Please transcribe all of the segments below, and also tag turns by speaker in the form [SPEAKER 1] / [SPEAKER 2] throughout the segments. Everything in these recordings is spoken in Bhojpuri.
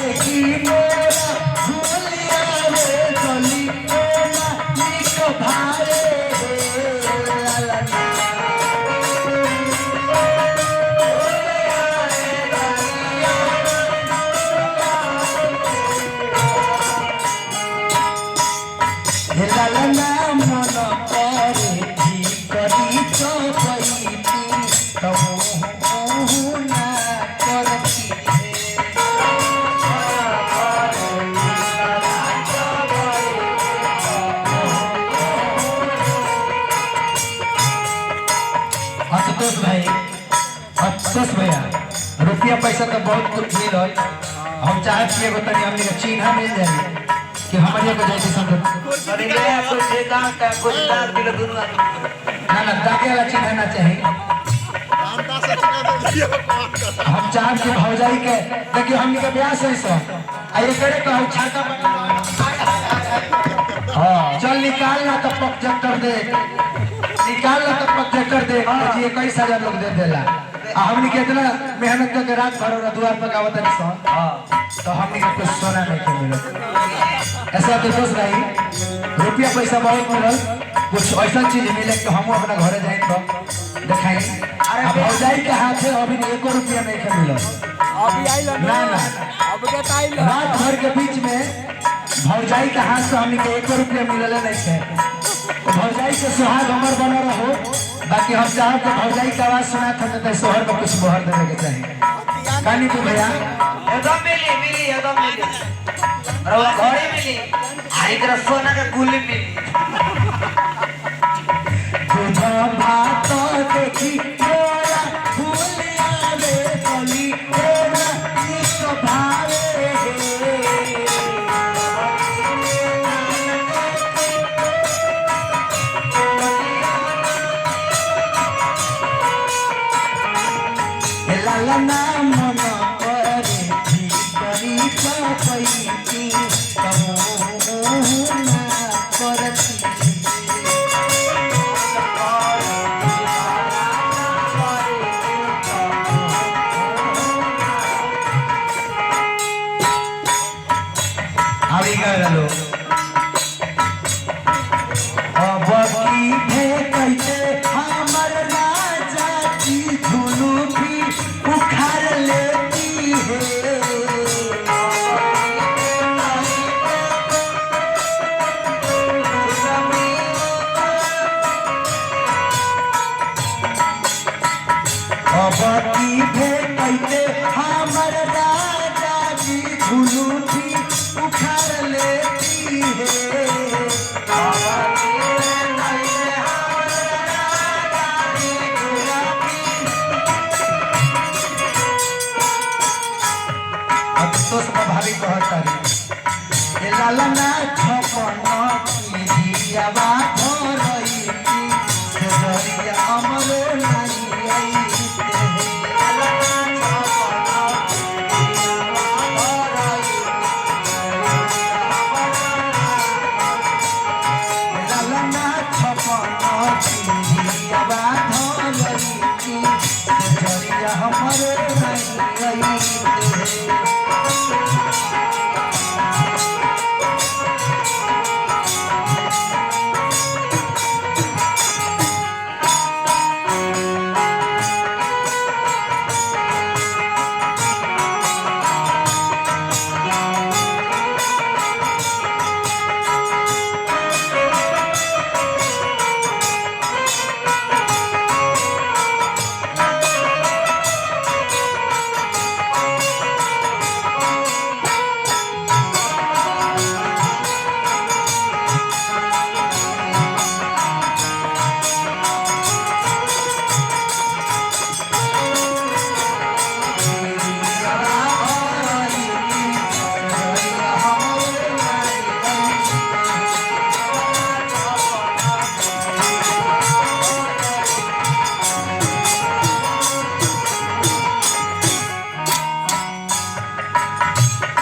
[SPEAKER 1] देखी मोरा भूलिया रे गली ओना निक भारे लालना मन करे भी करी चौपैती कहूँ ना करती आशुतोष भाई आशुतोष भैया रुपया पैसा तो बहुत कुछ मिल हम चाहते कि एगो तनी हमने का चिन्ह मिल जाए कि हमारे को जैसे संगत
[SPEAKER 2] अरे ले कुछ दांत का कुछ दांत दिल दोनों
[SPEAKER 1] ना दागे वाला चिन्ह ना चाहिए हम चाह के भौजाई के देखिए हमने के ब्याह से सो आइए करे कहू छाता हां चल निकाल ना तब प्रोजेक्टर दे निकाल ना तब प्रोजेक्टर दे जी 21,000 लोग दे देला आ हमने कितना मेहनत करके रात भर और द्वार पर गावत है सो हां तो हमने के कुछ सोना नहीं के मिलत ऐसा तो सोच रही रुपया पैसा बहुत मिलल कुछ ऐसा चीज मिले कि हम अपना घरे जाए तो दिखाई अरे भौजाई के हाथ से अभी 1 रुपया नहीं के मिलल
[SPEAKER 3] अभी आइल
[SPEAKER 1] ना ना
[SPEAKER 3] अब के आइल
[SPEAKER 1] रात भर के बीच में भौजाई के हाथ से हमने के 1 रुपया मिलल नहीं है तो भौजाई के सुहाग हमर बना रहो बाकी हम चाहो कि भौजाई की आवाज सुना था तो सोहर को कुछ मोहर देने के चाहिए कानी तू भैया
[SPEAKER 2] एकदम मिली एकदम मिली रवा घोड़ी मिली आई तेरा सोना का गुल्ली मिली
[SPEAKER 1] तुझा बात देखी मोरा भूलिया रे गली ओना निक भावे लालना मन करे भी करी चौपैती कहूँ ना करती अभी गए लोग अब की कैसे हमर राजा की झुलू भी उखाड़ लेती है अब की कैसे हमर राजा की झुलू भी उखाड़ लेती है तो स्वाभाविक कहता लालना छपन की दियावा भरई से जरिया अमरो नहीं आई लालना छपन की दियावा भरई से जरिया अमरो नहीं आई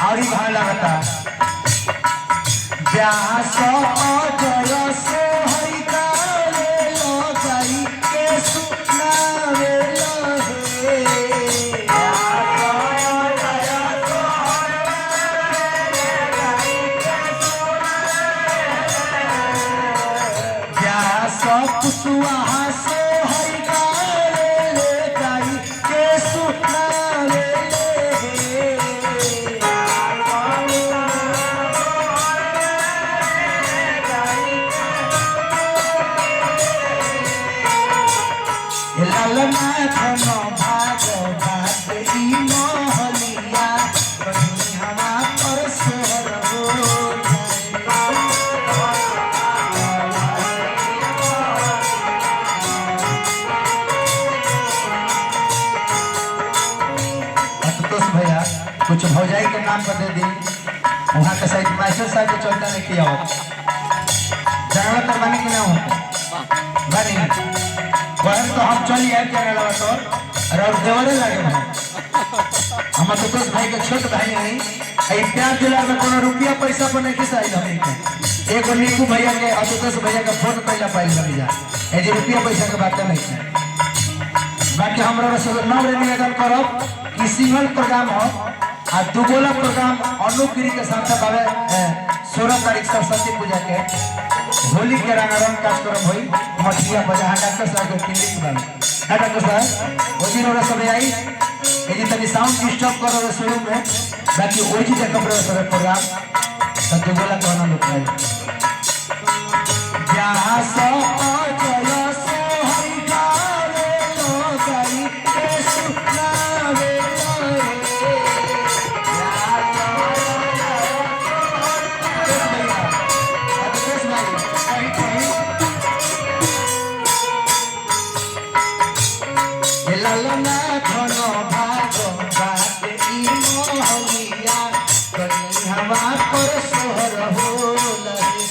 [SPEAKER 1] और भाव लगता व्यास जय से हरि गावे लगाई के सुनावे लहे दुकान पर दे दी वहाँ के साइड मास्टर साहब के चलता नहीं किया हो जानवर तो बनी कि ना हो बनी वह तो हम चली आए क्या लगा तो और देवरे लगे हम तो कुछ भाई के छोट भाई हैं आई प्यार दिला में कोनो रुपया पैसा पर नहीं किसा आई हमें एगो नीकू भैया के अतुकस भैया का फोन कैला पाइल लग जा ए जे रुपया पैसा के बात नहीं है बाकी हमरा सब नाम रे निवेदन करब कि सिंगल प्रोग्राम हो आ दुगोला प्रोग्राम अनुगिरी के साथ बाबे 16 तारीख सरस्वती पूजा के होली के रंगारंग कार्यक्रम होई मठिया बजा डॉक्टर साहब के क्लिनिक में डॉक्टर साहब ओ दिन ओरा सब आई ए जी तनी साउंड डिस्टर्ब करो शुरू में बाकी ओई जी देखब रे सब प्रोग्राम त दुगोला कहना लोग है जहां सो जय सो हरि गावे लो गई के सुनावे ललना घनो भागो बाटे ई मोहलिया कनी हवा पर सोहर हो लगे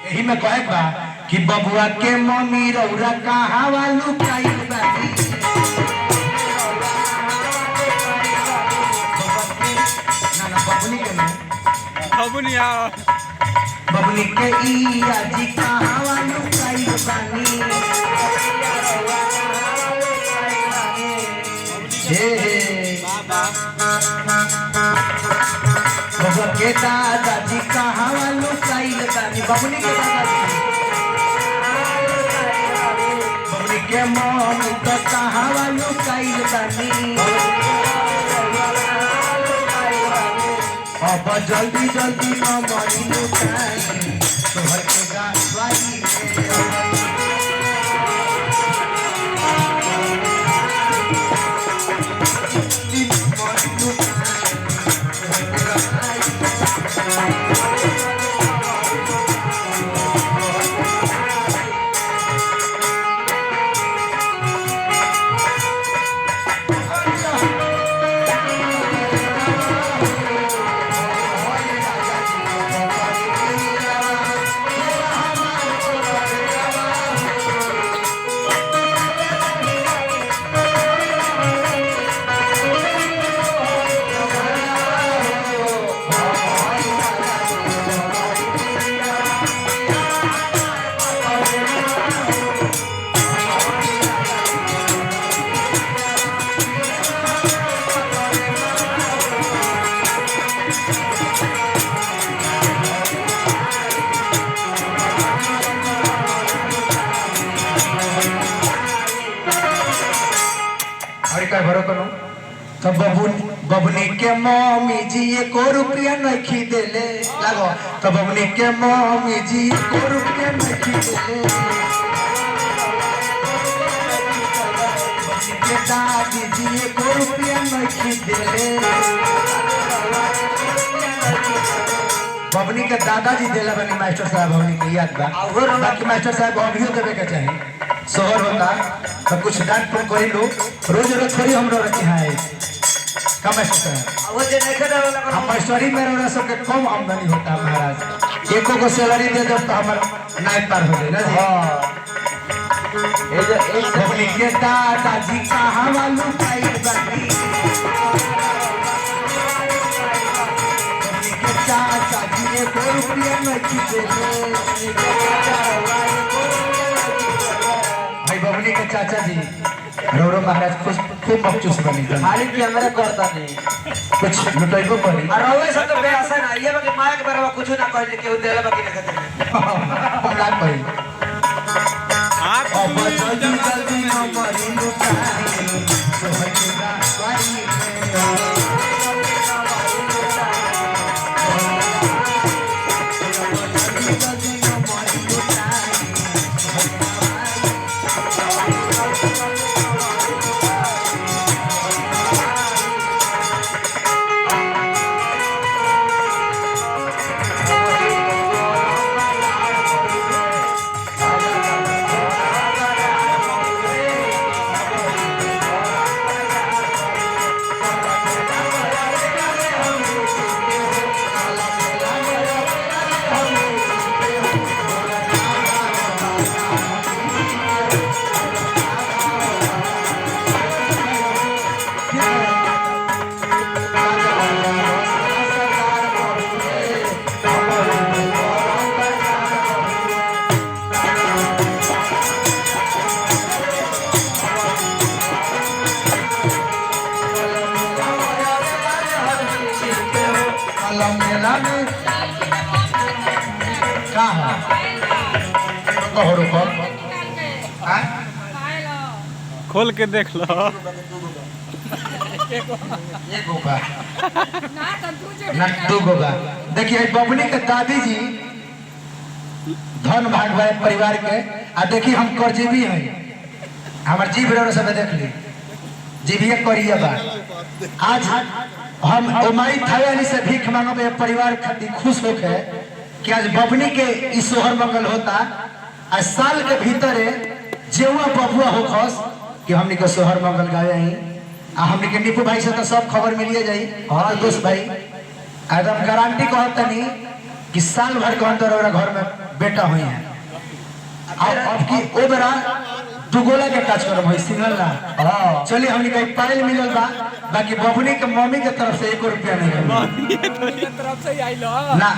[SPEAKER 1] यही में कहे बा कि बबुआ के मम्मी रौरा कहाँ वालू काइल बानी ना बबुनी के नहीं बबुनी के इया जी कहाँ वालू काइल बानी हे बबुआ के दादाजी कहाँ वालू काइल बानी बबुनी के दादाजी बबुनी के मम्मी तो कहाँ वालू काइल बानी अब जल्दी जल्दी न मरी लुकाई तोहर के गाड़ी भरो करो तो बबुनी के मम्मी जी एको रुपया नहीं देले लागो तो बबुनी के मम्मी जी एको रुपया नहीं देले बबुनी के दादी जी एको रुपया नहीं देले बबुनी के दादाजी देला बनी मास्टर साहब बबुनी के याद बा बाकी मास्टर साहब अभियो देवे के चाहिए शहर होता तो कुछ डांट पर कोई लोग रोज रोज थोड़ी हम लोग रखी है कम हम मास्टरी में रोना सबके कम आमदनी होता है महाराज एको को सैलरी दे दो तो हमारा नाइट पार हो जाए ना जी बबुनी के दादाजी कहाँ वालू पाइल बानी बबुनी के चाचा जी एको रुपया नहीं देले बबुनी के चाचा जी रौरो महाराज खूब मखचूस बनी
[SPEAKER 2] खाली कैमरा करता नहीं
[SPEAKER 1] कुछ लुटाइबो पड़ी
[SPEAKER 2] और रौवे सब तो बेआसा ना ये बाकी माया के बारे में कुछ ना कह के देले बाकी ना कहते
[SPEAKER 1] हम लाग पई अब जल्दी जल्दी हमारी लुटाई सोहर के गाड़ी में मेला में का है कहो रुको हाँ?
[SPEAKER 3] खोल के देख लो
[SPEAKER 1] ये गोबा नट्टू गोबा देखिए बबनी के दादी जी धन भाग भाई परिवार के आ देखिए हम करजीवी हैं हमारे जीव रहो सब देख ली जीविए करिए बा आज हम उमाई थाली से भीख मांगो परिवार खातिर खुश होके कि आज बबनी के ई सोहर मंगल होता आज साल के भीतर जेवा बबुआ हो खस कि हमनी के सोहर मंगल गावे ही आ हमनी के निपू भाई से तो सब खबर मिलिए जाई हाँ दोस्त भाई एकदम गारंटी कहता नहीं कि साल भर के अंदर घर में बेटा हुई है अब की ओ बेरा दुगोला के काज करम होई सिंगल ना हां चलिए हमनी के पाइल मिलल बा बाकी बबनी के मम्मी के तरफ से 1 रुपया नहीं
[SPEAKER 3] मम्मी के तरफ से आई लो
[SPEAKER 1] ना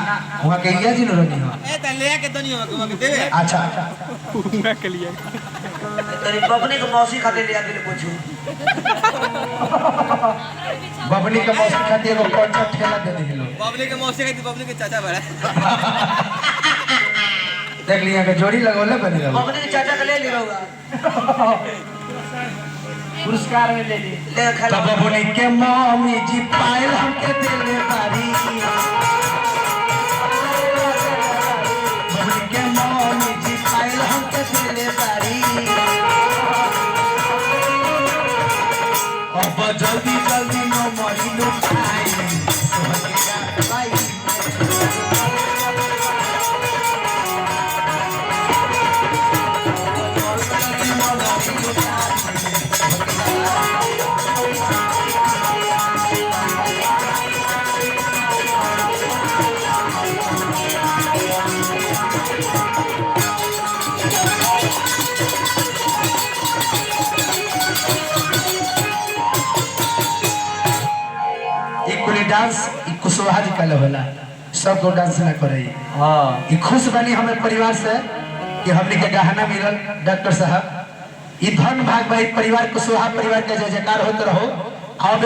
[SPEAKER 1] वहां के इया जी रहनी हो
[SPEAKER 2] ए त ले के तनी हो के देबे
[SPEAKER 1] अच्छा
[SPEAKER 3] पूरा के लिए
[SPEAKER 2] तेरी बबनी के मौसी खातिर ले आके पूछू
[SPEAKER 1] बबनी के मौसी खातिर एगो कौन ठेला दे दिलो
[SPEAKER 2] बबनी के मौसी खातिर बबनी के चाचा बड़ा
[SPEAKER 1] देख लिया के जोड़ी लगोले बनी रहो
[SPEAKER 2] बबनी के चाचा के ले ली रहूगा
[SPEAKER 3] पुरस्कार में ले ली
[SPEAKER 2] ले खा
[SPEAKER 1] तब बबनी के मम्मी जी पायल हमके देले बारी बबनी के मम्मी जी पायल हमके देले बारी अब जल्दी जल्दी नो मरी लो खाई सोहकेगा भाई डांस कुशवाहा जी कल होला सबको डांस ना करे हां खुश बनी हमें परिवार से कि हमने के गहना मिलल डॉक्टर साहब ई धन भाग भाई परिवार कुशवाहा परिवार के जय जयकार होत रहो अब